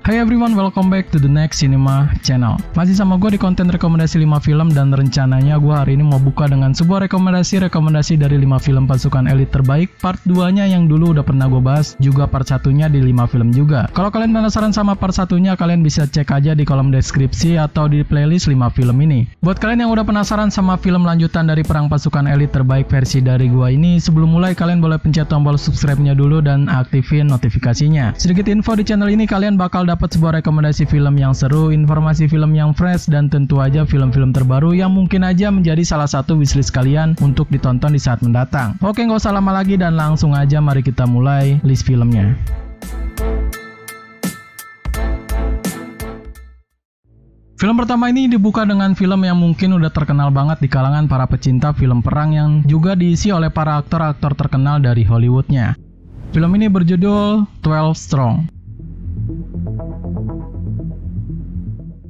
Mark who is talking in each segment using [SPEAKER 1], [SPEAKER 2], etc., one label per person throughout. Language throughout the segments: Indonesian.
[SPEAKER 1] Hai everyone, welcome back to the Next Cinema Channel. Masih sama gue di konten rekomendasi 5 film, dan rencananya gue hari ini mau buka dengan sebuah rekomendasi dari 5 film pasukan elit terbaik. Part 2-nya yang dulu udah pernah gue bahas, juga part 1-nya di 5 film juga. Kalau kalian penasaran sama part 1-nya, kalian bisa cek aja di kolom deskripsi atau di playlist 5 film ini. Buat kalian yang udah penasaran sama film lanjutan dari Perang Pasukan Elit Terbaik versi dari gue ini, sebelum mulai kalian boleh pencet tombol subscribe-nya dulu dan aktifin notifikasinya. Sedikit info, di channel ini kalian bakal dapat sebuah rekomendasi film yang seru, informasi film yang fresh, dan tentu aja film-film terbaru yang mungkin aja menjadi salah satu wishlist kalian untuk ditonton di saat mendatang. Oke, nggak usah lama lagi dan langsung aja mari kita mulai list filmnya. Film pertama ini dibuka dengan film yang mungkin udah terkenal banget di kalangan para pecinta film perang, yang juga diisi oleh para aktor-aktor terkenal dari Hollywoodnya. Film ini berjudul 12 Strong.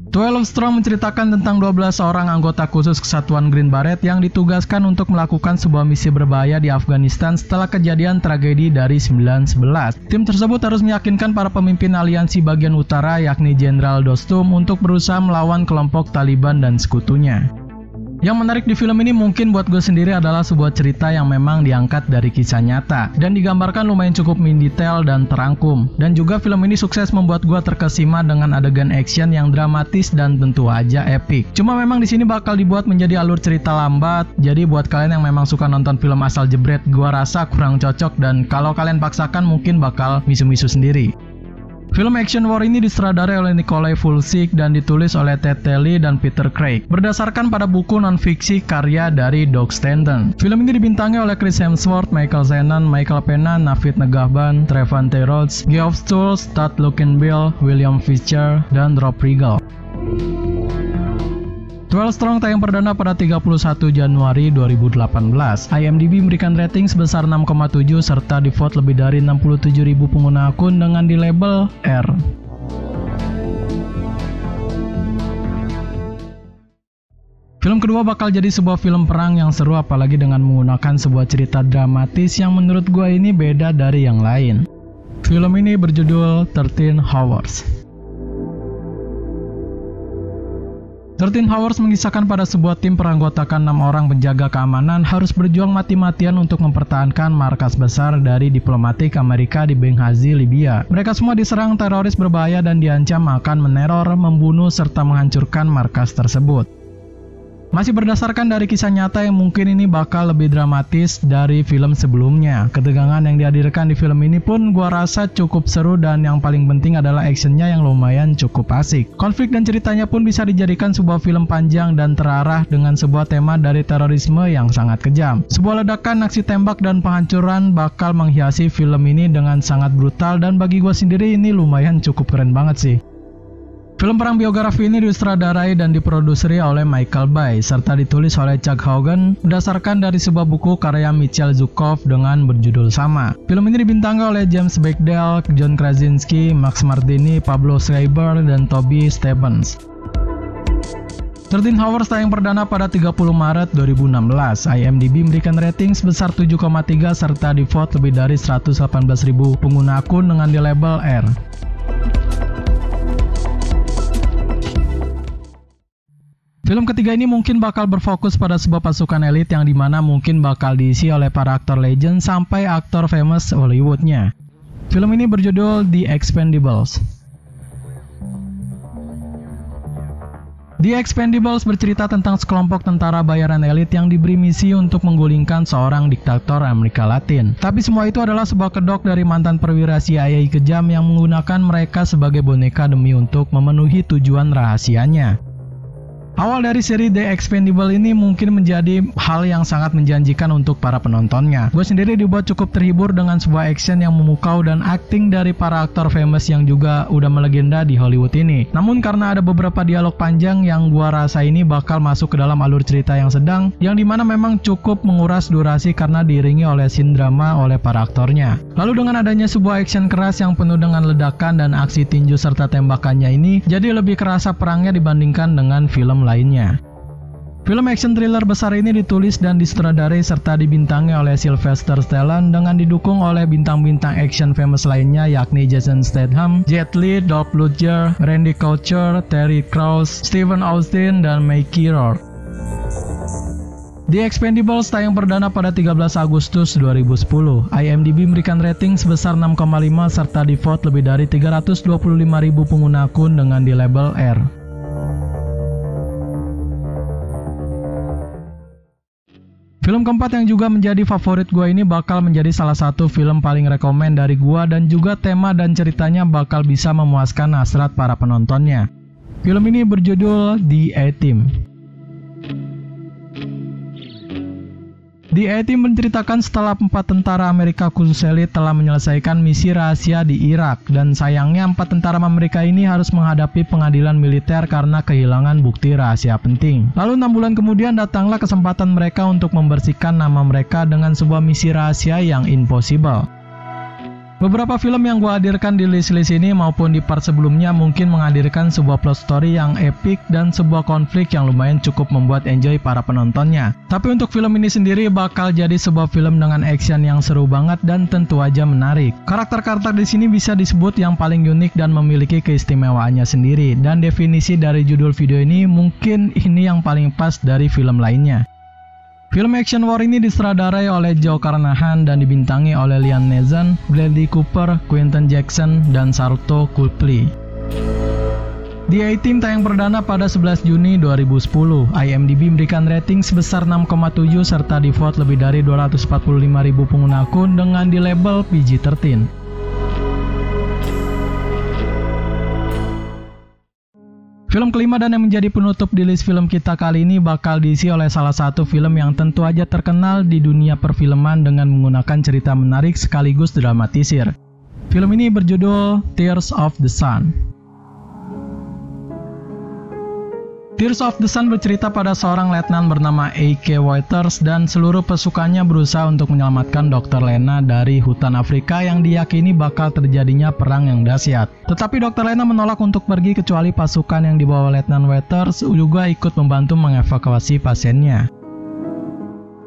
[SPEAKER 1] 12 Strong menceritakan tentang 12 orang anggota khusus kesatuan Green Beret yang ditugaskan untuk melakukan sebuah misi berbahaya di Afghanistan setelah kejadian tragedi dari 9/11. Tim tersebut harus meyakinkan para pemimpin aliansi bagian utara, yakni Jenderal Dostum, untuk berusaha melawan kelompok Taliban dan sekutunya. Yang menarik di film ini mungkin buat gue sendiri adalah sebuah cerita yang memang diangkat dari kisah nyata dan digambarkan lumayan cukup mendetail dan terangkum. Dan juga film ini sukses membuat gue terkesima dengan adegan action yang dramatis dan tentu aja epic. Cuma memang di sini bakal dibuat menjadi alur cerita lambat, jadi buat kalian yang memang suka nonton film asal jebret, gue rasa kurang cocok, dan kalau kalian paksakan mungkin bakal misu-misu sendiri. Film action war ini disutradarai oleh Nikolai Fulcik dan ditulis oleh Ted Tally dan Peter Craig berdasarkan pada buku non-fiksi karya dari Doug Stanton. Film ini dibintangi oleh Chris Hemsworth, Michael Shannon, Michael Pena, Navid Negahban, Trevante Rhodes, Geoff Stults, Todd Luckenbill, William Fischer, dan Rob Riggle. 12 Strong tayang perdana pada 31 Januari 2018. IMDb memberikan rating sebesar 6,7 serta di-vote lebih dari 67.000 pengguna akun dengan di label R. Film kedua bakal jadi sebuah film perang yang seru, apalagi dengan menggunakan sebuah cerita dramatis yang menurut gua ini beda dari yang lain. Film ini berjudul 13 Hours. 13 Hours mengisahkan pada sebuah tim beranggotakan 6 orang penjaga keamanan harus berjuang mati-matian untuk mempertahankan markas besar dari diplomatik Amerika di Benghazi, Libya. Mereka semua diserang teroris berbahaya dan diancam akan meneror, membunuh, serta menghancurkan markas tersebut. Masih berdasarkan dari kisah nyata yang mungkin ini bakal lebih dramatis dari film sebelumnya. Ketegangan yang dihadirkan di film ini pun gua rasa cukup seru, dan yang paling penting adalah actionnya yang lumayan cukup asik. Konflik dan ceritanya pun bisa dijadikan sebuah film panjang dan terarah dengan sebuah tema dari terorisme yang sangat kejam. Sebuah ledakan, aksi tembak, dan penghancuran bakal menghiasi film ini dengan sangat brutal, dan bagi gua sendiri ini lumayan cukup keren banget sih. Film perang biografi ini disutradarai dan diproduseri oleh Michael Bay serta ditulis oleh Chuck Hogan berdasarkan dari sebuah buku karya Michael Zukov dengan berjudul sama. Film ini dibintangi oleh James Bagdell, John Krasinski, Max Martini, Pablo Schreiber, dan Toby Stephens. 13 Hours tayang perdana pada 30 Maret 2016. IMDb memberikan rating sebesar 7,3 serta di-vote lebih dari 118.000 pengguna akun dengan di label R. Film ketiga ini mungkin bakal berfokus pada sebuah pasukan elit yang dimana mungkin bakal diisi oleh para aktor legend sampai aktor famous Hollywoodnya. Film ini berjudul The Expendables. The Expendables bercerita tentang sekelompok tentara bayaran elit yang diberi misi untuk menggulingkan seorang diktator Amerika Latin. Tapi semua itu adalah sebuah kedok dari mantan perwira CIA kejam yang menggunakan mereka sebagai boneka demi untuk memenuhi tujuan rahasianya. Awal dari seri The Expendable ini mungkin menjadi hal yang sangat menjanjikan untuk para penontonnya. Gue sendiri dibuat cukup terhibur dengan sebuah action yang memukau dan akting dari para aktor famous yang juga udah melegenda di Hollywood ini. Namun karena ada beberapa dialog panjang yang gue rasa ini bakal masuk ke dalam alur cerita yang sedang, yang dimana memang cukup menguras durasi karena diiringi oleh scene drama oleh para aktornya. Lalu dengan adanya sebuah action keras yang penuh dengan ledakan dan aksi tinju serta tembakannya ini, jadi lebih kerasa perangnya dibandingkan dengan film lainnya. Film action thriller besar ini ditulis dan disutradarai serta dibintangi oleh Sylvester Stallone dengan didukung oleh bintang-bintang action famous lainnya yakni Jason Statham, Jet Li, Dolph Lundgren, Randy Couture, Terry Crews, Stephen Austin, dan Mickey Rourke. The Expendables tayang perdana pada 13 Agustus 2010. IMDb memberikan rating sebesar 6,5 serta di-vote lebih dari 325.000 pengguna akun dengan di label R. Film keempat yang juga menjadi favorit gua ini bakal menjadi salah satu film paling rekomen dari gua dan juga tema dan ceritanya bakal bisa memuaskan hasrat para penontonnya. Film ini berjudul The A-Team. The A-Team menceritakan setelah 4 tentara Amerika khusus elit telah menyelesaikan misi rahasia di Irak dan sayangnya 4 tentara Amerika ini harus menghadapi pengadilan militer karena kehilangan bukti rahasia penting. Lalu 6 bulan kemudian datanglah kesempatan mereka untuk membersihkan nama mereka dengan sebuah misi rahasia yang impossible. Beberapa film yang gua hadirkan di list-list ini maupun di part sebelumnya mungkin menghadirkan sebuah plot story yang epic dan sebuah konflik yang lumayan cukup membuat enjoy para penontonnya. Tapi untuk film ini sendiri bakal jadi sebuah film dengan action yang seru banget dan tentu aja menarik. Karakter-karakter di sini bisa disebut yang paling unik dan memiliki keistimewaannya sendiri. Dan definisi dari judul video ini mungkin ini yang paling pas dari film lainnya. Film action war ini disutradarai oleh Joe Carnahan dan dibintangi oleh Liam Neeson, Bradley Cooper, Quentin Jackson, dan Sharlto Copley. The A-Team tayang perdana pada 11 Juni 2010. IMDb memberikan rating sebesar 6,7 serta di-vote lebih dari 245.000 pengguna akun dengan di label PG-13. Film kelima dan yang menjadi penutup di list film kita kali ini bakal diisi oleh salah satu film yang tentu aja terkenal di dunia perfilman dengan menggunakan cerita menarik sekaligus dramatisir. Film ini berjudul Tears of the Sun. Tears of the Sun bercerita pada seorang letnan bernama A.K. Waters dan seluruh pasukannya berusaha untuk menyelamatkan Dr. Lena dari hutan Afrika yang diyakini bakal terjadinya perang yang dahsyat. Tetapi Dr. Lena menolak untuk pergi kecuali pasukan yang dibawa Letnan Waters juga ikut membantu mengevakuasi pasiennya.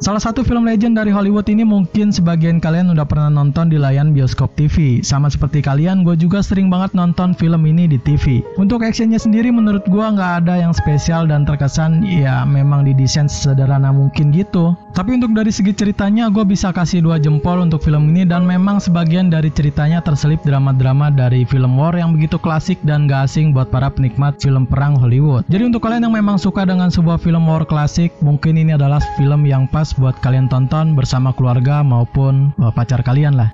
[SPEAKER 1] Salah satu film legend dari Hollywood ini mungkin sebagian kalian udah pernah nonton di layar bioskop TV. Sama seperti kalian, gue juga sering banget nonton film ini di TV. Untuk actionnya sendiri menurut gue nggak ada yang spesial dan terkesan ya memang didesain sesederhana mungkin gitu. Tapi untuk dari segi ceritanya gue bisa kasih 2 jempol untuk film ini dan memang sebagian dari ceritanya terselip drama-drama dari film war yang begitu klasik dan gak asing buat para penikmat film perang Hollywood. Jadi untuk kalian yang memang suka dengan sebuah film war klasik, mungkin ini adalah film yang pas buat kalian tonton bersama keluarga maupun pacar kalian lah.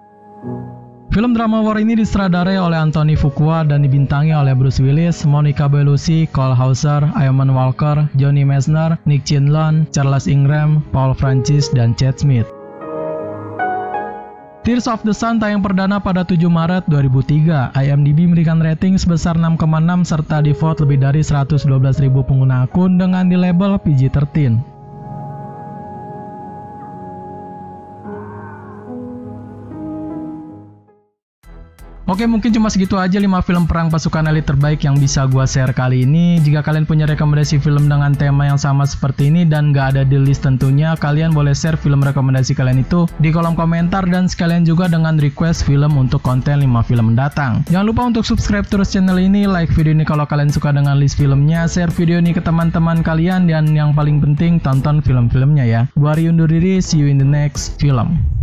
[SPEAKER 1] Film drama war ini disutradarai oleh Anthony Fuqua dan dibintangi oleh Bruce Willis, Monica Bellucci, Cole Hauser, Eamon Walker, Johnny Messner, Nick Chinlund, Charles Ingram, Paul Francis, dan Chad Smith. Tears of the Sun tayang perdana pada 7 Maret 2003. IMDb memberikan rating sebesar 6,6 serta di-vote lebih dari 112.000 pengguna akun dengan di label PG-13. Oke, mungkin cuma segitu aja 5 film perang pasukan elit terbaik yang bisa gua share kali ini. Jika kalian punya rekomendasi film dengan tema yang sama seperti ini dan gak ada di list tentunya, kalian boleh share film rekomendasi kalian itu di kolom komentar dan sekalian juga dengan request film untuk konten 5 film mendatang. Jangan lupa untuk subscribe terus channel ini, like video ini kalau kalian suka dengan list filmnya, share video ini ke teman-teman kalian, dan yang paling penting tonton film-filmnya ya. Gua Ari undur diri, see you in the next film.